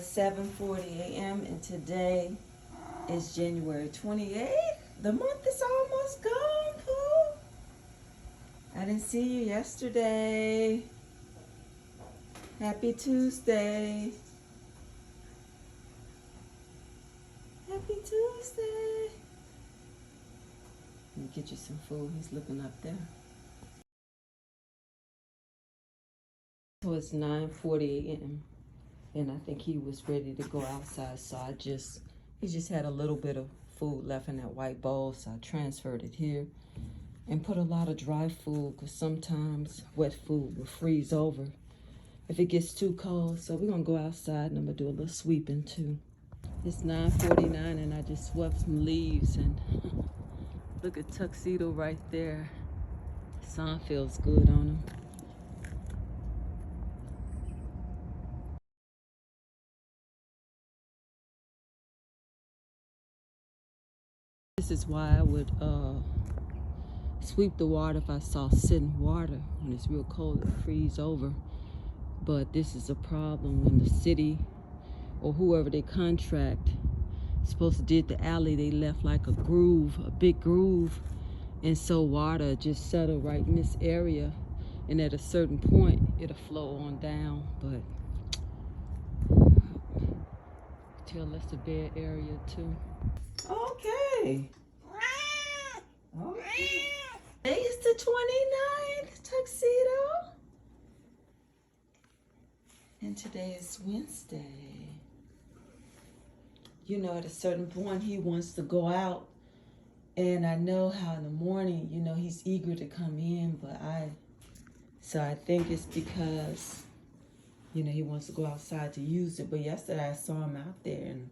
7:40 a.m. and today is January 28th. The month is almost gone, Pooh. I didn't see you yesterday. Happy Tuesday. Happy Tuesday. Let me get you some food. He's looking up there. So it's 9:40 a.m. and I think he was ready to go outside, so he just had a little bit of food left in that white bowl, so I transferred it here and put a lot of dry food because sometimes wet food will freeze over if it gets too cold. So we're gonna go outside and I'm gonna do a little sweeping too. It's 9:49 and I just swept some leaves and look at Tuxedo right there. The sun feels good on him. This is why I would sweep the water if I saw sitting water. When it's real cold, it freeze over. But this is a problem when the city or whoever they contract supposed to did the alley, they left like a groove, a big groove, and so water just settled right in this area, and at a certain point it'll flow on down. But tell that's a bad area too. Okay. Okay. Today is the 29th, Tuxedo. And today is Wednesday. You know, at a certain point, he wants to go out. And I know how in the morning, you know, he's eager to come in, but so I think it's because, you know, he wants to go outside to use it. But yesterday I saw him out there and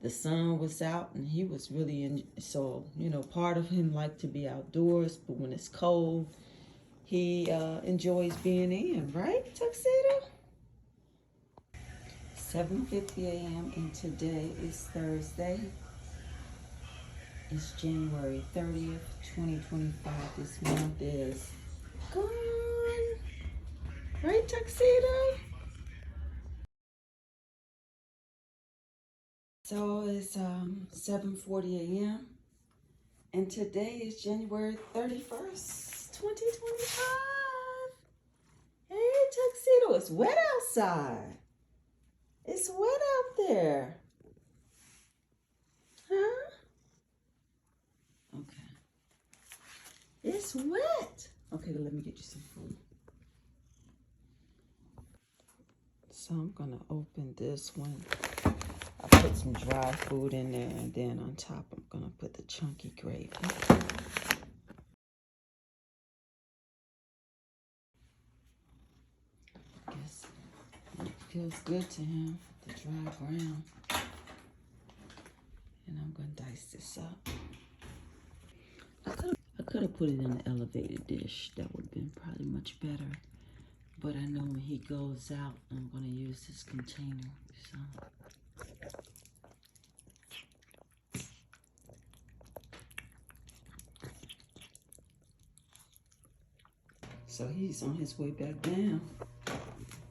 the sun was out and he was really in. So, you know, part of him liked to be outdoors, but when it's cold, he enjoys being in, right, Tuxedo? 7:50 a.m. and today is Thursday. It's January 30th, 2025. This month is gone. Right, Tuxedo? So it's 7:40 a.m. and today is January 31st, 2025. Hey, Tuxedo, it's wet outside. It's wet out there. Huh? Okay. It's wet. Okay, let me get you some food. So I'm gonna open this one. I put some dry food in there, and then on top I'm gonna put the chunky gravy. I guess it feels good to him, the dry ground. And I'm gonna dice this up. I could have put it in the elevated dish. That would have been probably much better. But I know when he goes out, I'm gonna use this container. So he's on his way back down.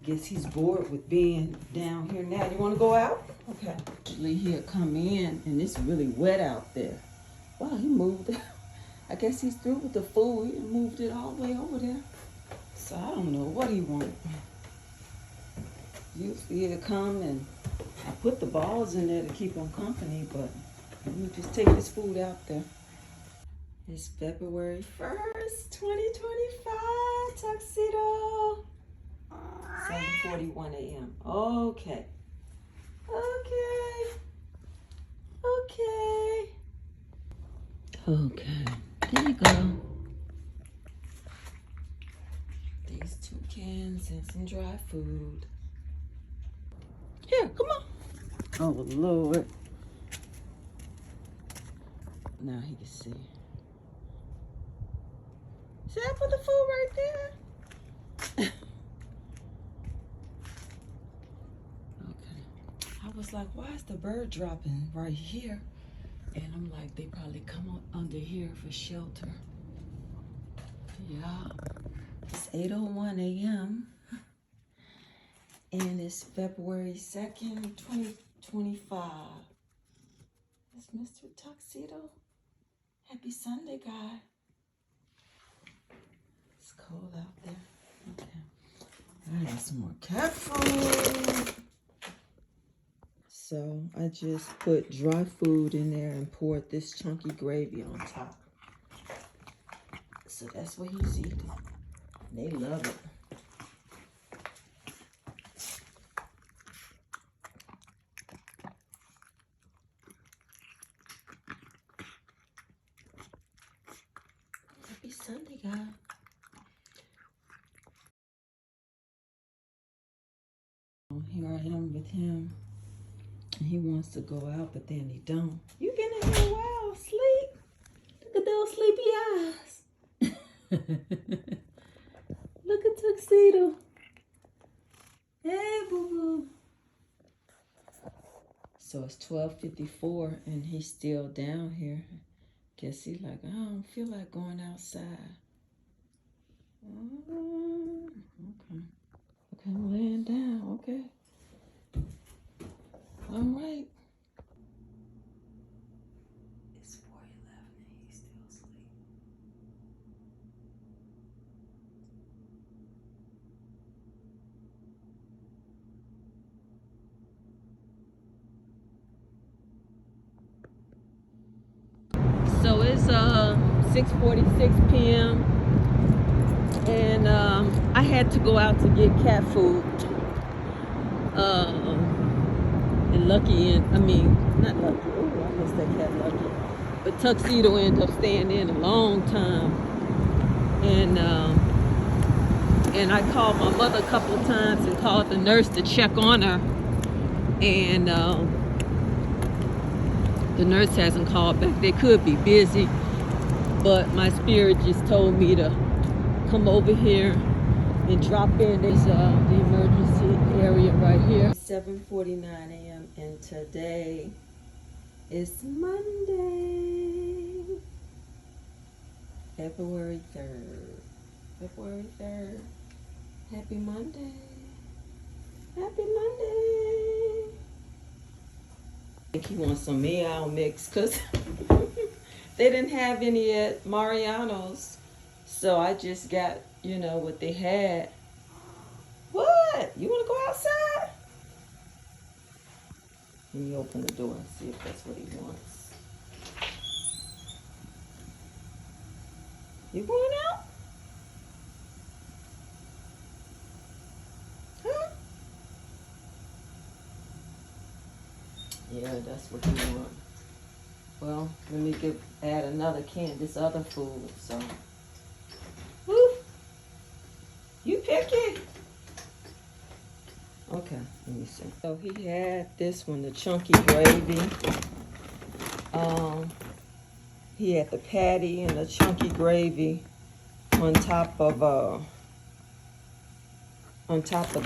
Guess he's bored with being down here now. You want to go out? Okay. Usually he'll come in and it's really wet out there. Wow, he moved it. I guess he's through with the food. He moved it all the way over there. So I don't know what he wants. Usually he'll come and I put the balls in there to keep him company, but let me just take this food out there. It's February 1st, 2025, Tuxedo. 7:41 a.m. Okay. Okay. There you go. These 2 cans and some dry food. Here, come on. Oh, Lord. Now he can see. See, I put the food right there. Okay. I was like, why is the bird dropping right here? And I'm like, they probably come up under here for shelter. Yeah. It's 8:01 a.m. And it's February 2nd, 2025. It's Mr. Tuxedo. Happy Sunday, guy. It's cold out there. Okay. I have some more cat food. So I just put dry food in there and poured this chunky gravy on top. So that's what he's eating. They love it. Happy Sunday, guy. Here I am with him. He wants to go out, but then he don't. You been in here a while, sleep. Look at those sleepy eyes. Look at Tuxedo. Hey, boo-boo. So it's 12:54, and he's still down here. Guess he's like, I don't feel like going outside. Okay. Okay, I'm laying down. Okay. All right. It's 4:11 and he's still asleep. So it's 6:46 p.m. and I had to go out to get cat food. And Lucky, not Lucky. Oh, I missed that cat Lucky. But Tuxedo ended up staying in a long time. And I called my mother a couple of times and called the nurse to check on her. And the nurse hasn't called back. They could be busy, but my spirit just told me to come over here and drop in. There's the emergency area right here. 7:49 a.m. and today is Monday, February 3rd. February 3rd. Happy Monday. Happy Monday. I think he wants some meow mix because they didn't have any at Mariano's. So I just got, what they had. What? You want to go outside? Let me open the door and see if that's what he wants. You going out? Huh? Yeah, that's what he wants. Well, let me add another can, this other food, so. Woo! You picky. Okay, let me see. So he had this one, the chunky gravy. He had the patty and the chunky gravy on top of the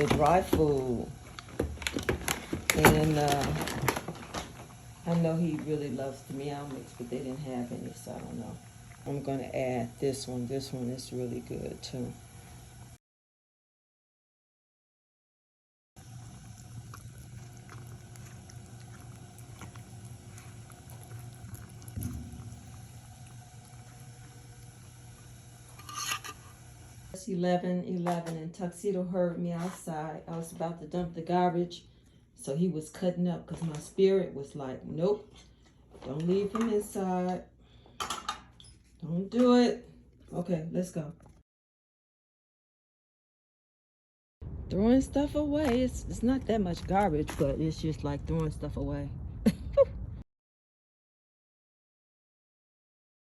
dry food. And I know he really loves the meow mix, but they didn't have any, so I don't know. I'm gonna add this one. This one is really good too. It's 11:11 and Tuxedo heard me outside. I was about to dump the garbage, so he was cutting up because my spirit was like, nope, don't leave him inside. Don't do it. Okay, let's go. Throwing stuff away. It's not that much garbage, but it's just like throwing stuff away.